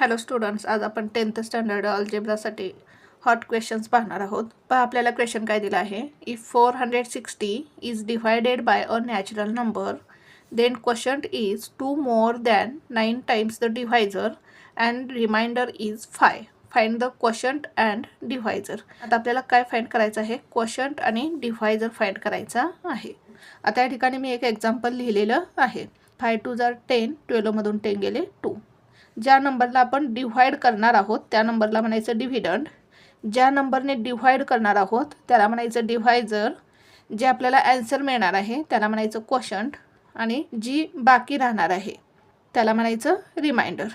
Hello students, आज आपण 10th standard अल्जेब्रासाठी hot questions पाहणार आहोत. पहा आपल्याला क्वेश्चन काय दिला आहे. If 460 is divided by a natural number then quotient is 2 more than 9 times the divisor and remainder is 5. Find the quotient and divisor. आता आपल्याला काय फाइंड करायचं आहे? क्वोशंट आणि डिव्हायझर फाइंड करायचा आहे. आता या ठिकाणी मी एक एक्झाम्पल लिहिलेलं आहे. 5 2 10, 12 मधून 10 गेले 2. ज्या नंबरला आपण डिव्हाइड करणार आहोत त्या नंबरला म्हणायचं डिव्हिडंड. ज्या नंबरने डिव्हाइड करणार आहोत त्याला म्हणायचं डिव्हायझर. जे आपल्याला आन्सर मिळणार आहे त्याला म्हणायचं क्वोशंट. आणि जी बाकी राहणार आहे त्याला म्हणायचं रिमाइंडर.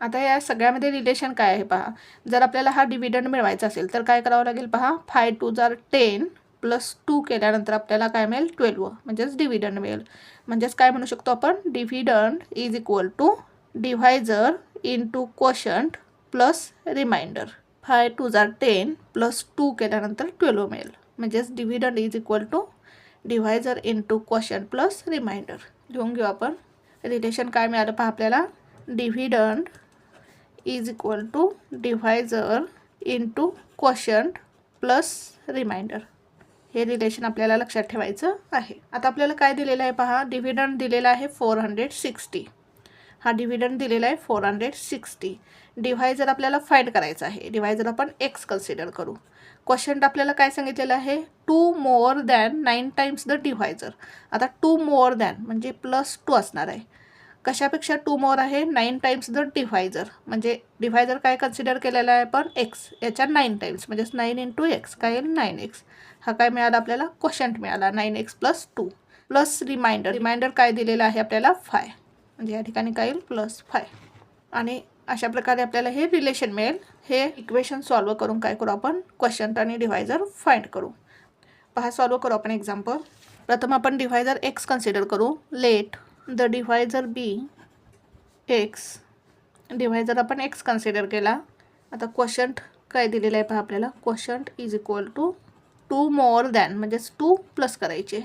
आता या सगळ्यामध्ये रिलेशन काय आहे पहा. जर आपल्याला हा डिव्हिडंड मिळवायचा असेल तर काय करावं लागेल पहा. 5 2 10 प्लस 2 केल्यानंतर आपल्याला काय मिळेल? 12, म्हणजेच डिव्हिडंड मिळेल. म्हणजेच काय म्हणू शकतो आपण? Dividend is equal to divisor into quotient plus remainder. 5 2 10 plus 2 केल्यानंतर 12 मिळेल. म्हणजेच dividend is equal to divisor into quotient plus remainder. लिहून घेऊ आपण. रिलेशन काय मिळालं पहा आपल्याला. Dividend is equal to divisor into quotient plus remainder. हे रिलेशन आपल्याला लक्षात ठेवायचं आहे. आता आपल्याला काय दिलेलं आहे पहा. डिव्हिडंड दिलेला आहे 460. हा डिव्हिडंड दिलेला आहे 460. डिव्हायझर आपल्याला फाइंड करायचा आहे. डिव्हायझर आपण एक्स कन्सिडर करू. क्वोशंट आपल्याला काय सांगितलेलं आहे? 2 more than 9 times the divisor. आता 2 more than म्हणजे प्लस 2 असणार आहे. कशापेक्षा 2 मोर आहे? 9 times द डिव्हायझर. म्हणजे डिव्हायझर काय कन्सिडर केलेला आहे आपण? एक्स. याच्या 9 टाइम्स म्हणजेच 9 इंटू एक्स काय येईल? 9x. हा काय मिळाला आपल्याला? क्वोशंट मिळाला 9x plus 2 plus remainder. Reminder काय दिलेलं आहे आपल्याला? 5. म्हणजे या ठिकाणी काय येईल? प्लस 5. आणि अशा प्रकारे आपल्याला हे रिलेशन मिळेल. हे इक्वेशन सॉल्व करून काय करू आपण? क्वोशंट आणि डिव्हायझर फाइंड करू. पहा सॉल्व करू आपण एक्झाम्पल. प्रथम आपण डिव्हायझर एक्स कन्सिडर करू. Let the divisor be x. Divisor आपण एक्स कन्सिडर केला. आता क्वोशंट काय दिलेलं आहे पहा आपल्याला. Quotient is equal to 2 more than म्हणजेच 2 प्लस करायचे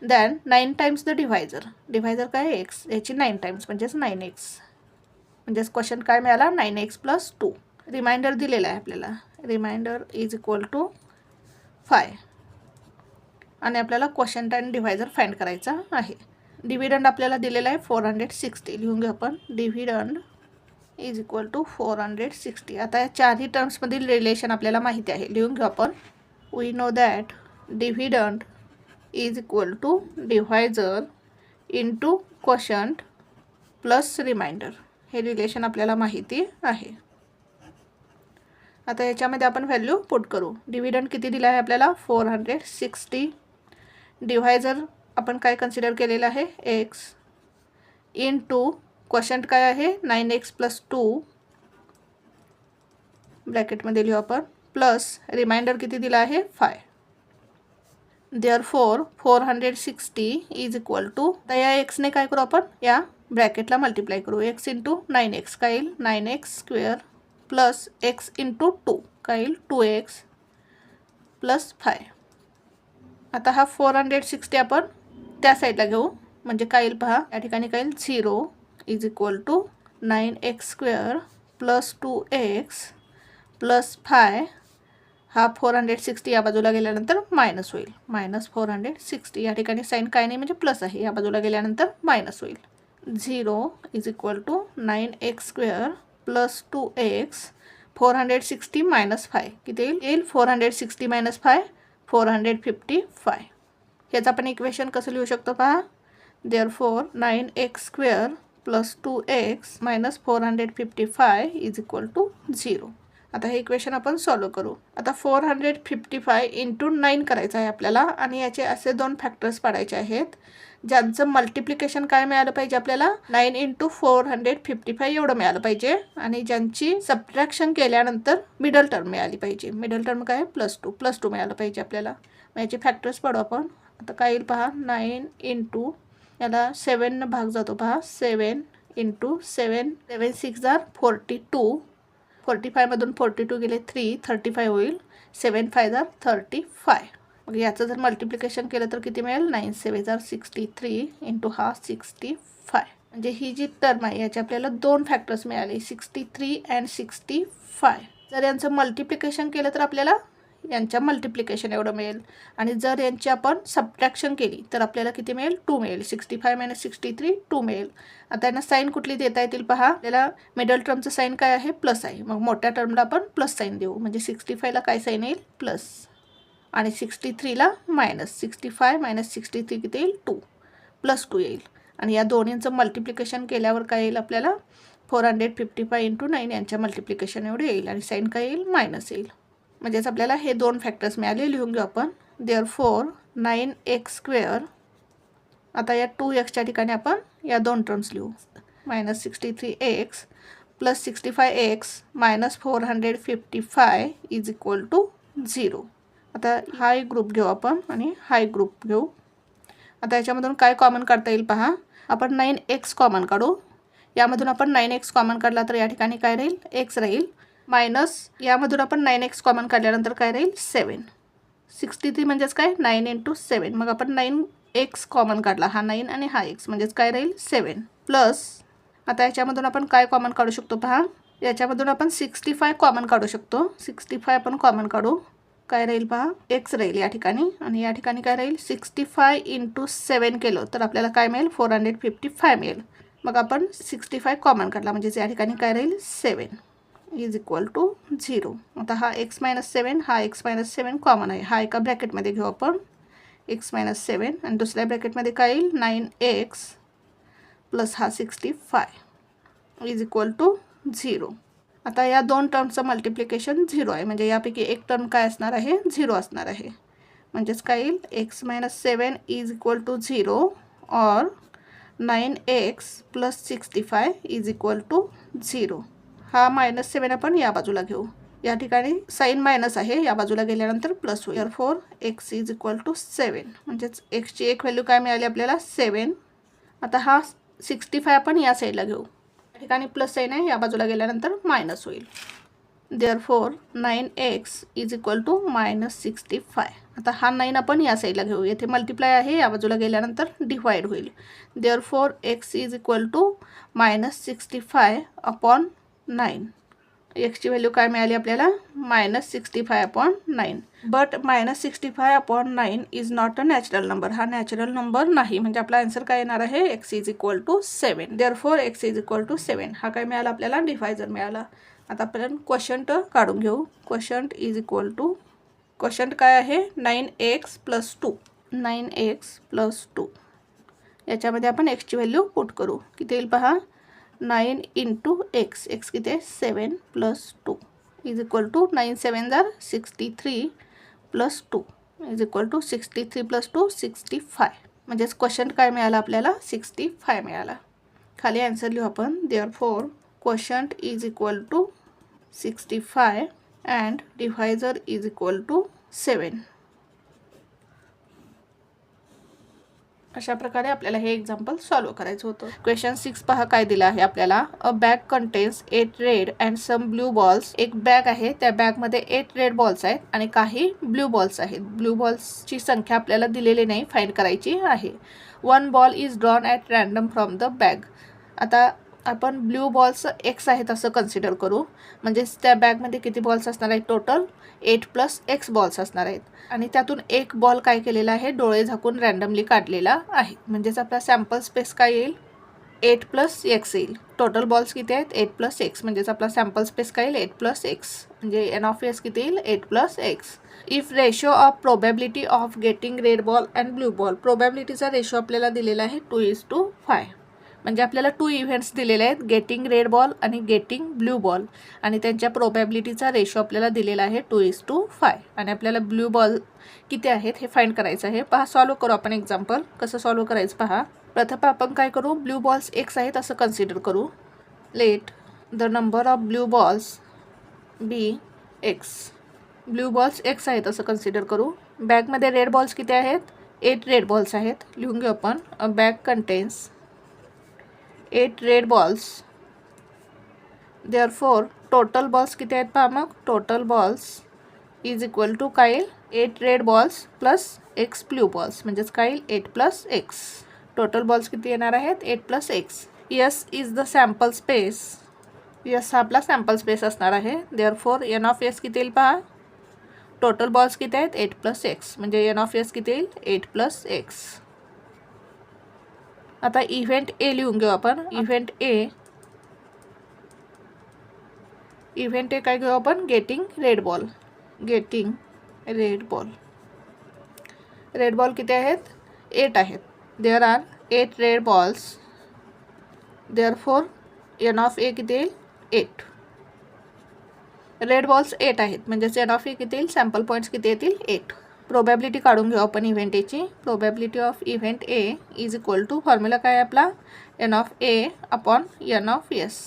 than 9 times the divisor. Divisor काय? एक्स. याची 9 टाइम्स म्हणजेच 9x. म्हणजेच क्वोशंट काय मिळाला? 9x plus 2. रिमाइंडर दिलेला आहे आपल्याला. Remainder is equal to 5. आणि आपल्याला क्वोशंट आणि डिव्हायझर फाइंड करायचा आहे. डिव्हिडंड आपल्याला दिलेला आहे 460. लिहून घेऊ आपण. Dividend is equal to 460. आता या चारही टर्म्समधील रिलेशन आपल्याला माहिती आहे. लिहून घेऊ आपण. We know that dividend is equal to divisor into quotient plus remainder. हे रिलेशन आपल्याला माहिती आहे. आता याच्यामध्ये आपण व्हॅल्यू पुट करू. डिव्हिडंड किती दिला आहे आपल्याला? 460. डिव्हायझर आपण काय कन्सिडर केलेलं आहे? एक्स. इंटू क्वोशंट काय आहे? 9x प्लस 2 ब्रॅकेटमध्ये लिहू आपण प्लस रिमाइंडर किती दिला आहे? 5. Therefore 460 is equal to. तर या एक्सने काय करू आपण? या ब्रॅकेटला मल्टिप्लाय करू. एक्स इंटू 9x काय येईल? 9x square plus x into 2 काय येईल? 2x plus 5. आता हा 460 आपण त्या साईडला घेऊ. म्हणजे काय येईल पहा. या ठिकाणी काय येईल? 0 is equal to 9x square plus 2x plus 5. हा 460 या बाजूला गेल्यानंतर मायनस होईल. मायनस 460. या ठिकाणी साईन काय नाही म्हणजे प्लस आहे. या बाजूला गेल्यानंतर मायनस होईल. 0 is equal to 9x square plus 2x. 460 minus 5 किती येईल? 460 मायनस 5 455. याचं आपण इक्वेशन कसं लिहू शकतो पहा. Therefore 9x square plus 2x minus 455 is equal to 0. आता हे इक्वेशन आपण सॉल्व करू. आता 455 इंटू 9 करायचं आहे आपल्याला. आणि याचे असे 2 फॅक्टर्स पाडायचे आहेत ज्यांचं मल्टिप्लिकेशन काय मिळालं पाहिजे आपल्याला? 9 इंटू 455 एवढं मिळालं पाहिजे. आणि ज्यांची सबट्रॅक्शन केल्यानंतर मिडल टर्म मिळाली पाहिजे. मिडल टर्म काय आहे? प्लस 2. प्लस 2 मिळालं पाहिजे आपल्याला. मग याचे फॅक्टर्स पाडू आपण. आता काय येईल पहा. 9 इंटू याला 7 भाग जातो पहा. 7 इंटू 7 7 6 42. 45 मधून 42 गेले 3 35 होईल. 7 5 35. मग याचं जर मल्टिप्लिकेशन केलं तर किती मिळेल? 9 7 63 इंटू हा 65. म्हणजे ही जी टर्म आहे याचे आपल्याला 2 फॅक्टर्स मिळाले 63 अँड 65. जर यांचं मल्टिप्लिकेशन केलं तर आपल्याला यांच्या मल्टिप्लिकेशन एवढं मिळेल आणि जर यांची आपण सबट्रॅक्शन केली तर आपल्याला किती मिळेल 2 मिळेल. 65 - 63 2 मिळेल. आता यांना साईन कुठली देता येतील पहा. आपल्याला मिडल टर्मचं साईन काय आहे प्लस आहे. मग मोठ्या टर्मला आपण प्लस साईन देऊ. म्हणजे 65ला काय साईन येईल प्लस आणि 63ला मायनस. 65 - 63 किती येईल 2 +2 येईल. आणि या दोन्हींचं मल्टिप्लिकेशन केल्यावर काय येईल आपल्याला 455 × 9 यांच्या मल्टिप्लिकेशन एवढे येईल आणि साईन काय येईल मायनस येईल. म्हणजेच आपल्याला हे 2 फॅक्टर्स मिळाले. लिहून घेऊ आपण. Therefore 9x². आता या 2xच्या ठिकाणी आपण या 2 टर्म्स लिहू. -63x + 65x - 455 = 0. आता हा एक ग्रुप घेऊ आपण आणि हा एक ग्रुप घेऊ. आता याच्यामधून काय कॉमन काढता येईल पहा. आपण 9x कॉमन काढू. यामधून आपण 9x कॉमन काढला तर या ठिकाणी काय राहील x राहील. मायनस यामधून आपण 9x कॉमन काढल्यानंतर काय राहील 7. 63 म्हणजेच काय 9 × 7. मग आपण 9x कॉमन काढला. हा 9 आणि हा x म्हणजेच काय राहील 7 प्लस. आता याच्यामधून आपण काय कॉमन काढू शकतो पहा. याच्यामधून आपण 65 कॉमन काढू शकतो. 65 आपण कॉमन काढू. काय राहील पहा x राहील या ठिकाणी आणि या ठिकाणी काय राहील 65 × 7 केलं तर आपल्याला काय मिळेल 455 मिळेल. मग आपण 65 कॉमन काढला म्हणजेच या ठिकाणी काय राहील 7 = 0. आता हा x - 7 हा x - 7 कॉमन आहे. हा एका ब्रॅकेटमध्ये घेऊ आपण x - 7 आणि दुसऱ्या ब्रॅकेटमध्ये काय येईल 9x प्लस हा 65 = 0. आता या 2 टर्मचं मल्टिप्लिकेशन 0 आहे. म्हणजे यापैकी एक टर्म काय असणार आहे 0 असणार आहे. म्हणजेच काय येईल x - 7 = 0 और 9x + 65 = 0. हा -7 आपण या बाजूला घेऊ. या ठिकाणी साईन मायनस आहे. या बाजूला गेल्यानंतर प्लस होईल. Four x = 7. म्हणजेच एक्सची एक व्हॅल्यू काय मिळाली आपल्याला 7. आता हा 65 आपण या साईडला घेऊ. या ठिकाणी प्लस साईन आहे. या बाजूला गेल्यानंतर मायनस होईल. Therefore 9x = -65. आता हा 9 आपण या साईडला घेऊ. येथे मल्टिप्लाय आहे. या बाजूला गेल्यानंतर डिवाइड होईल. Therefore x = -65/9. एक्सची व्हॅल्यू काय मिळाली आपल्याला -65/9. But -65/9 is not a natural number. हा नॅचरल नंबर नाही. म्हणजे आपला आन्सर काय येणार आहे x = 7. Therefore x = 7. हा काय मिळाला आपल्याला डिव्हायजर मिळाला. आता आपण क्वोशंट काढून घेऊ. क्वोशंट काय आहे 9x + 2. 9x + 2 याच्यामध्ये आपण एक्सची व्हॅल्यू पुट करू. किती येईल पहा 9 × x. x किती आहे 7 + 2 = 9 × 7 = 63 + 2 = 63 + 2 65. म्हणजेच क्वोशंट काय मिळाला आपल्याला 65 मिळाला. खाली आन्सर लिहू आपण. Therefore quotient = 65 and divisor = 7. अशा प्रकारे आपल्याला हे एक्झाम्पल सॉल्व करायचं होतं. क्वेश्चन 6 पहा काय दिलं आहे आपल्याला. A bag contains 8 red and some blue balls. एक बॅग आहे. त्या बॅगमध्ये 8 रेड बॉल्स आहेत आणि काही ब्ल्यू बॉल्स आहेत. ब्ल्यू बॉल्सची संख्या आपल्याला दिलेली नाही, फाइंड करायची आहे. 1 ball is drawn at random from the bag. आता आपण ब्ल्यू बॉल्स x आहेत असं कन्सिडर करू. म्हणजेच त्या बॅगमध्ये किती बॉल्स असणार आहेत टोटल 8 + x बॉल्स असणार आहेत आणि त्यातून एक बॉल काय केलेला आहे डोळे झाकून रँडमली काढलेला आहे. म्हणजेच आपला सॅम्पल स्पेस काय येईल 8 + x येईल. टोटल बॉल्स किती आहेत 8 + x. म्हणजेच आपला सॅम्पल स्पेस काय येईल 8 + x. म्हणजे n(s) किती येईल 8 + x. If ratio of probability of getting red ball and blue ball. प्रोबॅबिलिटीचा रेशो आपल्याला दिलेला आहे 2:5. म्हणजे आपल्याला 2 इव्हेंट्स दिलेले आहेत गेटिंग रेड बॉल आणि गेटिंग ब्ल्यू बॉल आणि त्यांच्या प्रोबॅबिलिटीचा रेशो आपल्याला दिलेला आहे 2:5 आणि आपल्याला ब्ल्यू बॉल किती आहेत हे फाइंड करायचं आहे. पहा सॉल्व करू आपण एक्झाम्पल. कसं सॉल्व करायचं पहा. प्रथम आपण काय करू ब्ल्यू बॉल्स x आहेत असं कन्सिडर करू. Let the number of blue balls be x. Blue balls x आहेत असं कन्सिडर करू. बॅगमध्ये रेड बॉल्स किती आहेत 8 रेड बॉल्स आहेत. लिहून घेऊ आपण. अ bag contains 8 red balls. Therefore total balls किती आहेत पहा मग. टोटल बॉल्स = काय येईल 8 red balls plus x blue balls. म्हणजेच काय येईल 8 + x. टोटल बॉल्स किती येणार आहेत 8 + x. S is the sample space. S हा आपला सॅम्पल स्पेस असणार आहे. देअरफॉर एन ऑफ एस किती येईल पहा. टोटल बॉल्स किती आहेत 8 + x, म्हणजे एन ऑफ एस किती येईल 8 + x. आता इव्हेंट ए लिहून घेऊ आपण. इव्हेंट ए काय घेऊ आपण, getting red ball. Getting red ball. Red ball किती आहेत 8 आहेत. There are 8 red balls. Therefore n of A किती येईल 8. रेड बॉल्स 8 आहेत, म्हणजेच एन ऑफ ए किती येईल, सॅम्पल पॉईंट्स किती येतील 8. प्रोबॅबिलिटी काढून घेऊ आपण इव्हेंट एची. Probability of event A is equal to, formula काय आहे आपला, n of A upon n of S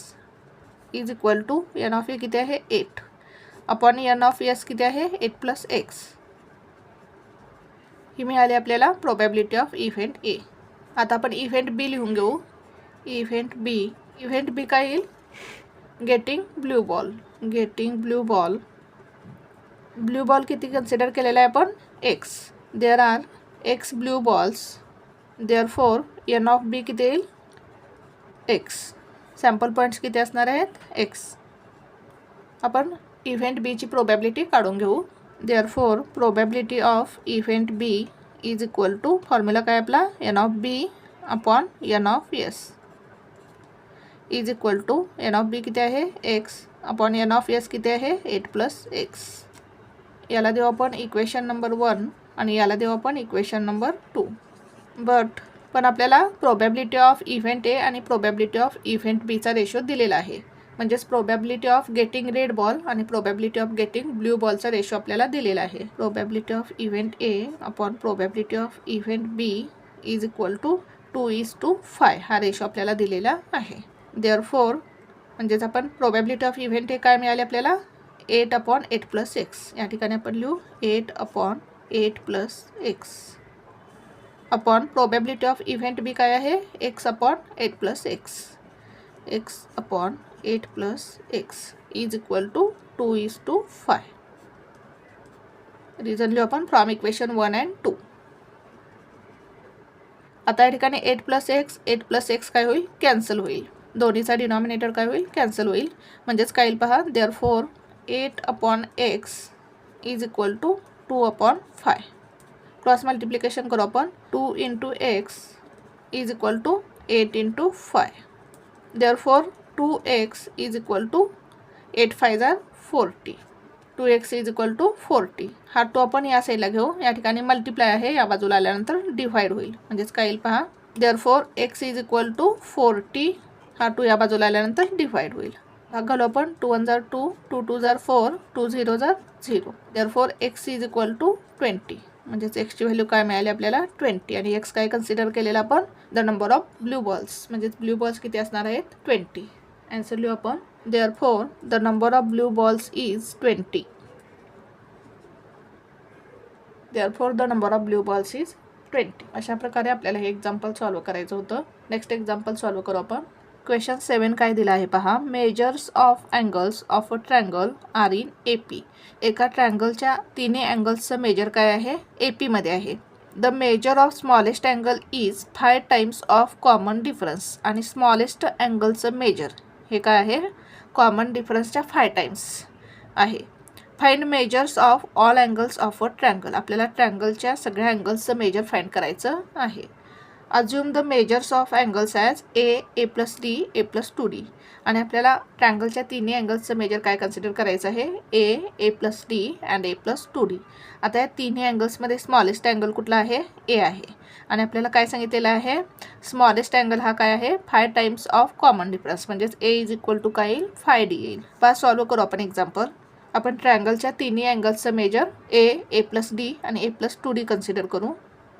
is equal to, n of A किती आहे 8 अपॉन एन ऑफ एस किती आहे 8 + x. ही मिळाली आपल्याला प्रोबॅबिलिटी ऑफ इव्हेंट ए. आता आपण इव्हेंट बी लिहून घेऊ. इव्हेंट बी काय येईल, getting blue ball. Getting blue ball. Blue ball किती कन्सिडर केलेला आहे आपण x. There are x blue balls. Therefore n of B किती येईल x. सॅम्पल पॉईंट्स किती असणार आहेत x. आपण इव्हेंट बीची प्रोबॅबिलिटी काढून घेऊ. Therefore probability of event B is equal to, formula काय आपला, n of B upon n of S is equal to, n of B किती आहे x upon n of S किती आहे 8 + x. याला देऊ आपण इक्वेशन नंबर 1 आणि याला देऊ आपण इक्वेशन नंबर 2. पण आपल्याला प्रोबॅबिलिटी ऑफ इव्हेंट ए आणि प्रोबॅबिलिटी ऑफ इव्हेंट बीचा रेशो दिलेला आहे. म्हणजेच probability of getting red ball आणि प्रोबॅबिलिटी ऑफ गेटिंग ब्ल्यू बॉलचा रेशो आपल्याला दिलेला आहे. Probability of event A upon probability of event B is equal to 2:5 हा रेशो आपल्याला दिलेला आहे. देअरफॉर म्हणजेच आपण प्रोबॅबिलिटी ऑफ इव्हेंट ए काय मिळाले आपल्याला 8 अपॉन 8 + x. या ठिकाणी आपण लिहू 8 upon 8 + x upon probability of event B काय आहे x upon 8 + x. x upon 8 + x is equal to 2:5. Reason लिहू आपण फ्रॉम इक्वेशन 1 and 2. आता या ठिकाणी 8 + x काय होईल, कॅन्सल होईल. दोन्हीचा डिनॉमिनेटर काय होईल, कॅन्सल होईल. म्हणजेच काय येईल पहा, therefore 8 upon x is equal to 2/5. Cross multiplication करू आपण. 2 × x is equal to 8 × 5. Therefore 2x is equal to 8 × 5 = 40. 2x is equal to 40. हा 2 आपण या साईडला घेऊ. या ठिकाणी मल्टिप्लाय आहे, या बाजूला आल्यानंतर डिव्हाइड होईल. म्हणजेच काय येईल पहा, therefore x is equal to 40. हा 2 या बाजूला आल्यानंतर डिव्हाइड होईल. भाग घालू आपण. 2 × 1 = 2, 2 × 2 = 4, 2 × 0 = 0. Therefore x is equal to 20. म्हणजेच x ची व्हॅल्यू काय मिळाली आपल्याला 20. आणि x काय कन्सिडर केलेला आपण, the number of blue balls. म्हणजेच ब्ल्यू बॉल्स किती असणार आहेत 20. आन्सर लिहू आपण. Therefore the number of blue balls is 20. Therefore the number of blue balls is 20. अशा प्रकारे आपल्याला हे एक्झाम्पल सॉल्व्ह करायचं होतं. नेक्स्ट एक्झाम्पल सॉल्व्ह करू आपण. क्वेश्चन 7 काय दिला आहे पहा. Measures of angles of a triangle are in AP. एका ट्रँगलच्या तिन्ही अँगल्सचं मेजर काय आहे AP मध्ये आहे. The measure of smallest angle is 5 times of common difference. आणि स्मॉलेस्ट अँगलचं मेजर हे काय आहे, कॉमन डिफरन्सच्या 5 टाइम्स आहे. Find measures of all angles of a triangle. आपल्याला ट्रँगलच्या सगळ्या अँगल्सचं मेजर फाइंड करायचं आहे. Assume the measures of angles as A + D, A + 2D. आणि आपल्याला ट्रँगलच्या तिन्ही अँगल्सचं मेजर काय कन्सिडर करायचं आहे A + D and A + 2D. आता या तिन्ही अँगल्समध्ये स्मॉलेस्ट अँगल कुठला आहे A आहे. आणि आपल्याला काय सांगितलेलं आहे, स्मॉलेस्ट अँगल हा काय आहे 5 टाइम्स ऑफ कॉमन डिफरन्स. म्हणजेच A इज इक्वल टू काय येईल 5D येईल. पहा सॉल्व्ह करू आपण एक्झाम्पल. आपण ट्रँगलच्या तिन्ही अँगल्सचं मेजर A + D आणि A + 2D कन्सिडर करू.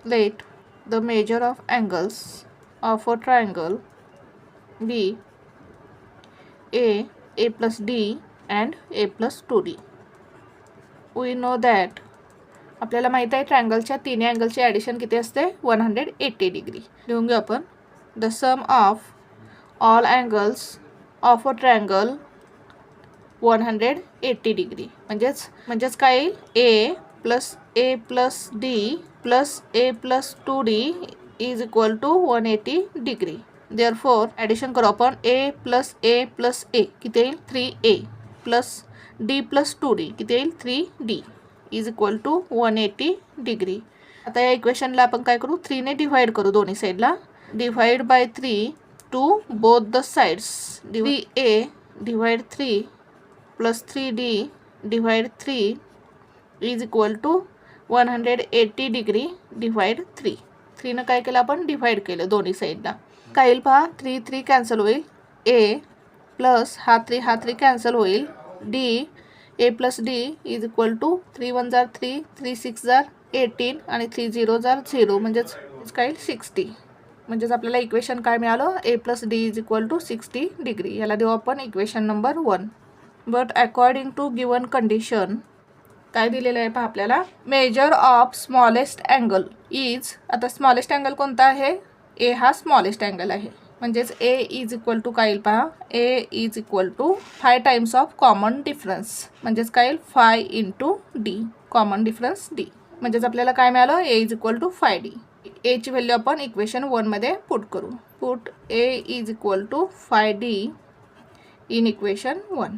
Let the measure of angles of a triangle be A + D and A + 2D. We know that आपल्याला माहित आहे ट्रँगलच्या तिन्ही अँगलची ॲडिशन किती असते 180 डिग्री. लिहून घेऊ आपण. The sum of all angles of a triangle 180 degree. म्हणजेच काय येईल A + D + A + 2D is equal to 180 degree. Therefore addition करू आपण ए प्लस किती येईल 3a plus d plus 2d किती येईल 3d is equal to 180 degree. आता या इक्वेशनला आपण काय करू 3 ने डिवाइड करू दोन्ही साईडला. Divide by 3 to both the sides. 3a divide 3 plus 3d divide 3 is equal to 180 degree divide 3. 3 काय केलं आपण डिवाइड केलं दोन्ही साईडला. काय येईल पहा 3 कॅन्सल होईल. a प्लस हा 3 कॅन्सल होईल. d a plus d is equal to 3 1 जार 3 3 6 जार 18 आणि 3 0 जार 0 म्हणजेच काय 60. म्हणजेच आपल्याला इक्वेशन काय मिळालं a plus d is equal to 60 degree. याला देऊ आपण equation number 1. But according to given condition काय दिलेलं आहे पहा आपल्याला measure of smallest angle is. आता स्मॉलेस्ट अँगल कोणता आहे ए हा स्मॉलेस्ट अँगल आहे. म्हणजेच ए इज इक्वल टू काय येईल पहा A is equal to 5 times of common difference. म्हणजेच काय येईल 5 into D common difference D. म्हणजेच आपल्याला काय मिळालं ए इज इक्वल टू 5d. एची व्हॅल्यू आपण इक्वेशन 1 मध्ये पुट करू. Put A is equal to 5d in equation 1.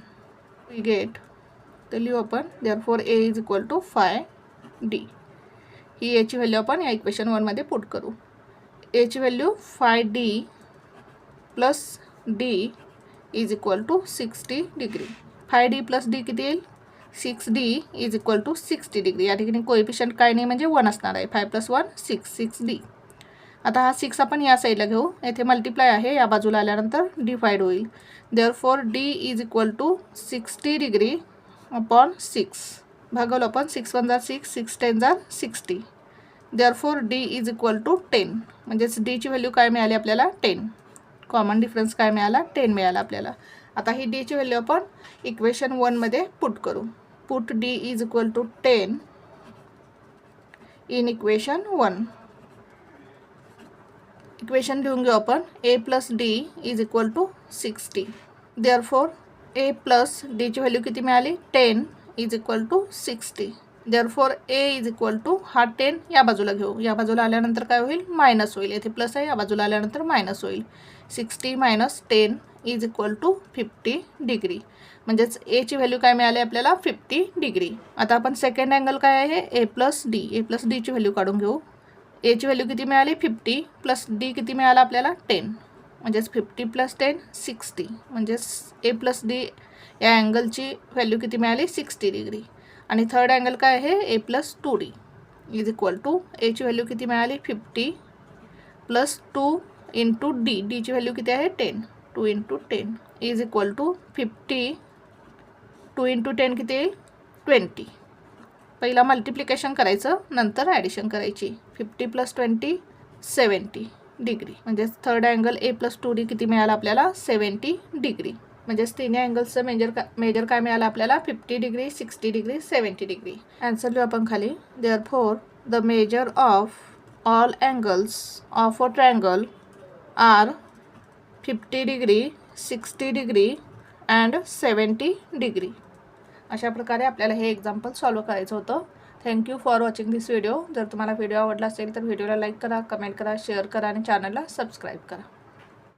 We get तर लिहू आपण therefore A is equal to 5d. ही एची व्हॅल्यू आपण या इक्वेशन 1 मध्ये पुट करू. एची value 5d plus d is equal to 60 degree. 5d plus d किती येईल 6d is equal to 60 degree. या ठिकाणी कोएफिशियंट काय नाही म्हणजे 1 असणार आहे. 5 + 1 6d. आता हा 6 आपण या साईडला घेऊ. येथे मल्टिप्लाय आहे या बाजूला आल्यानंतर डिवाइड होईल. Therefore d is equal to 60 degree upon 6 भागवलं आपण 6 1 जार 6 6 10 जार 60. Therefore d is equal to 10. म्हणजेच d ची व्हॅल्यू काय मिळाली आपल्याला 10. कॉमन डिफरन्स काय मिळाला 10 मिळाला आपल्याला. आता ही d ची व्हॅल्यू आपण इक्वेशन 1 मध्ये पुट करू. Put d is equal to 10 in equation 1. Equation लिहून घेऊ आपण a plus d is equal to 60. Therefore a plus d ची व्हॅल्यू किती मिळाली 10 is equal to 60. Therefore a is equal to हा 10 या बाजूला घेऊ. या बाजूला आल्यानंतर काय होईल मायनस होईल. येथे प्लस आहे या बाजूला आल्यानंतर मायनस होईल. 60 minus 10 is equal to 50 degree. म्हणजेच ए ची व्हॅल्यू काय मिळाली आपल्याला 50 डिग्री. आता आपण सेकंड अँगल काय आहे A plus D. A plus D ची व्हॅल्यू काढून घेऊ. ए ची व्हॅल्यू किती मिळाली 50 प्लस डी किती मिळाला आपल्याला 10. म्हणजेच 50 प्लस 10 60. म्हणजेच ए प्लस डी या अँगलची व्हॅल्यू किती मिळाली 60 डिग्री. आणि थर्ड अँगल काय आहे A plus 2d is equal to A ची व्हॅल्यू किती मिळाली 50 प्लस 2 इंटू डी. डी ची व्हॅल्यू किती आहे 10. 2 into 10 is equal to 50. 2 into 10 किती येईल 20. पहिला मल्टिप्लिकेशन करायचं नंतर ॲडिशन करायची. 50 प्लस 20 70 डिग्री. म्हणजेच third angle A plus 2d किती मिळाला आपल्याला 70 डिग्री. म्हणजेच तिन्ही अँगल्सचं मेजर काय मिळालं आपल्याला 50 डिग्री 60 डिग्री 70 डिग्री. आन्सर लिहू आपण खाली. Therefore the measure of all angles of a triangle are 50 degree 60 degree and 70 degree. अशा प्रकारे आपल्याला हे एक्झाम्पल सॉल्व करायचं होतं. Thank you for watching this video. जर तुम्हाला व्हिडिओ आवडला असेल तर व्हिडिओला लाईक करा, कमेंट करा, शेअर करा आणि चॅनलला सबस्क्राईब करा.